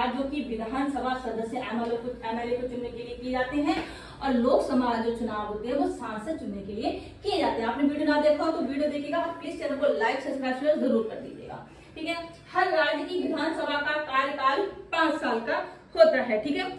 राज्यों की विधानसभा सदस्य एमएलए को चुनने के लिए किए जाते हैं, और लोकसभा जो चुनाव होते हैं वो सांसद चुनने के लिए किए जाते हैं। आपने वीडियो ना देखा हो तो वीडियो देखिएगा, प्लीज चैनल को लाइक सब्सक्राइब जरूर कर दीजिएगा। ठीक है, हर राज्य की विधानसभा का कार्यकाल 5 साल का होता है। ठीक है,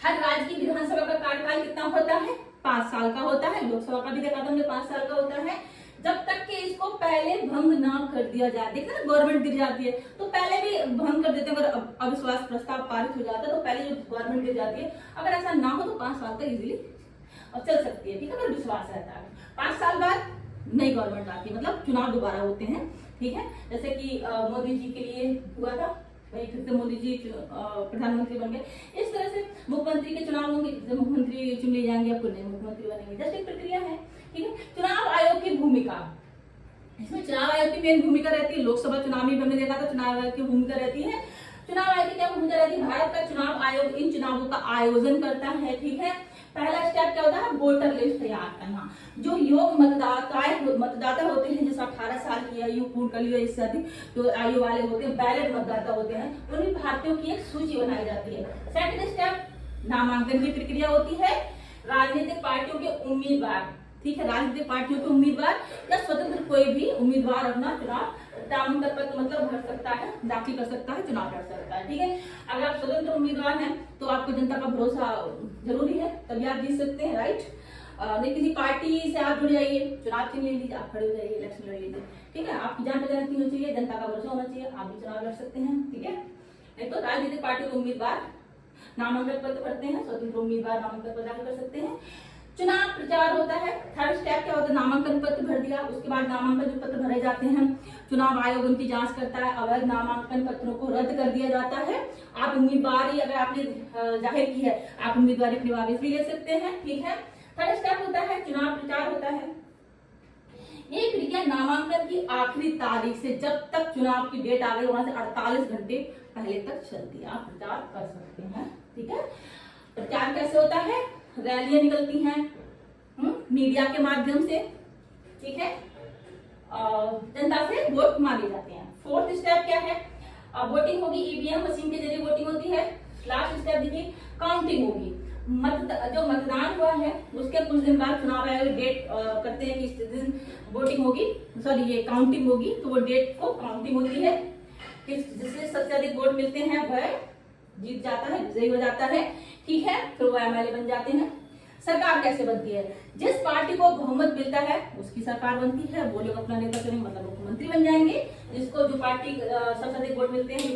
हर राज्य की विधानसभा का कार्यकाल कितना होता है? 5 साल का होता है। लोकसभा का भी देखा था हमने 5 साल का होता है, जब तक कि इसको पहले भंग ना कर दिया जाए। देखते ना, गवर्नमेंट गिर जाती है तो पहले भी भंग कर देते हैं, अगर अविश्वास प्रस्ताव पारित हो जाता है तो पहले जो गवर्नमेंट गिर जाती है, अगर ऐसा ना हो तो 5 साल तक इजीली चल सकती है। ठीक है, अगर विश्वास रहता है। 5 साल बाद नई गवर्नमेंट आती है, मतलब चुनाव दोबारा होते हैं। ठीक है, जैसे कि मोदी जी के लिए हुआ था, वही फिर से मोदी जी प्रधानमंत्री बन गए। इस तरह से मुख्यमंत्री के चुनाव होंगे, मुख्यमंत्री चुन लिए जाएंगे, आपको नए मुख्यमंत्री बनेंगे। जस्ट एक प्रक्रिया है। ठीक है, चुनाव आयोग की भूमिका, इसमें चुनाव आयोग की मेन भूमिका रहती है। लोकसभा चुनाव में हमने देखा था चुनाव आयोग की भूमिका रहती है। चुनाव आयोग की क्या भूमिका रहती है? भारत का चुनाव आयोग इन चुनावों का आयोजन करता है। ठीक है, पहला स्टेप क्या होता है? वोटर लिस्ट तैयार करना। जो योग मतदाता होते हैं, जैसे 18 साल की आयु पूर्ण कर लिया, इससे अधिक जो आयु वाले होते हैं, बैलेट मतदाता होते हैं, उन्हीं भारतीयों की एक सूची बनाई जाती है। सेकंड स्टेप, नामांकन की प्रक्रिया होती है। राजनीतिक पार्टियों के उम्मीदवार, ठीक है, राजनीतिक पार्टियों के उम्मीदवार या स्वतंत्र कोई भी उम्मीदवार अपना चुनाव नामांकन पत्र मतलब भर सकता है, दाखिल कर सकता है, चुनाव लड़ सकता है। ठीक है, अगर आप स्वतंत्र उम्मीदवार हैं तो आपको जनता का भरोसा जरूरी है, तभी आप जीत सकते हैं। राइट, नहीं किसी पार्टी से आप जुड़ जाइए, चुनाव चिन्ह ले लीजिए, आप खड़े हो जाइए, इलेक्शन लड़ लीजिए। ठीक है, आपकी जान पहचान होनी चाहिए, जनता का भरोसा होना चाहिए, आप भी चुनाव लड़ सकते हैं। ठीक है, नहीं तो राजनीतिक पार्टी के उम्मीदवार नामांकन पत्र भरते हैं, स्वतंत्र उम्मीदवार नामांकन पत्र दाखिल कर सकते हैं। चुनाव प्रचार होता है। थर्ड स्टेप क्या होता है? नामांकन पत्र भर दिया, उसके बाद नामांकन जो पत्र भरे जाते हैं, चुनाव आयोग उनकी जांच करता है, अवैध नामांकन पत्रों को रद्द कर दिया जाता है। आप उम्मीदवारी अगर आपने जाहिर की है, आप उम्मीदवारी अपनी वापस भी ले सकते हैं। ठीक है, थर्ड स्टेप होता है चुनाव प्रचार होता है। ये प्रक्रिया नामांकन की आखिरी तारीख से जब तक चुनाव की डेट आ गई वहां से 48 घंटे पहले तक चलती है, आप प्रचार कर सकते हैं। ठीक है, प्रचार कैसे होता है? रैलियां निकलती हैं मीडिया के माध्यम से। ठीक है, जनता से वोट मांगे जाते हैं। फोर्थ स्टेप क्या है? वोटिंग होगी, ईवीएम मशीन के जरिए वोटिंग होती है। लास्ट स्टेप देखिए, काउंटिंग होगी। जो मतदान हुआ है उसके कुछ दिन बाद चुनाव आयोग डेट करते हैं कि इस दिन वोटिंग होगी, सॉरी ये काउंटिंग होगी, तो वो डेट को काउंटिंग होती है। जिससे सबसे अधिक वोट मिलते हैं वह जीत जाता है, विजयी हो जाता है। ठीक है, फिर वो एमएलए बन जाते हैं। सरकार कैसे बनती है? जिस पार्टी को बहुमत मिलता है उसकी सरकार बनती है, वो लोग अपना नेता चुनेंगे, मतलब मुख्यमंत्री बन जाएंगे। जिसको जो पार्टी सबसे अधिक वोट मिलते हैं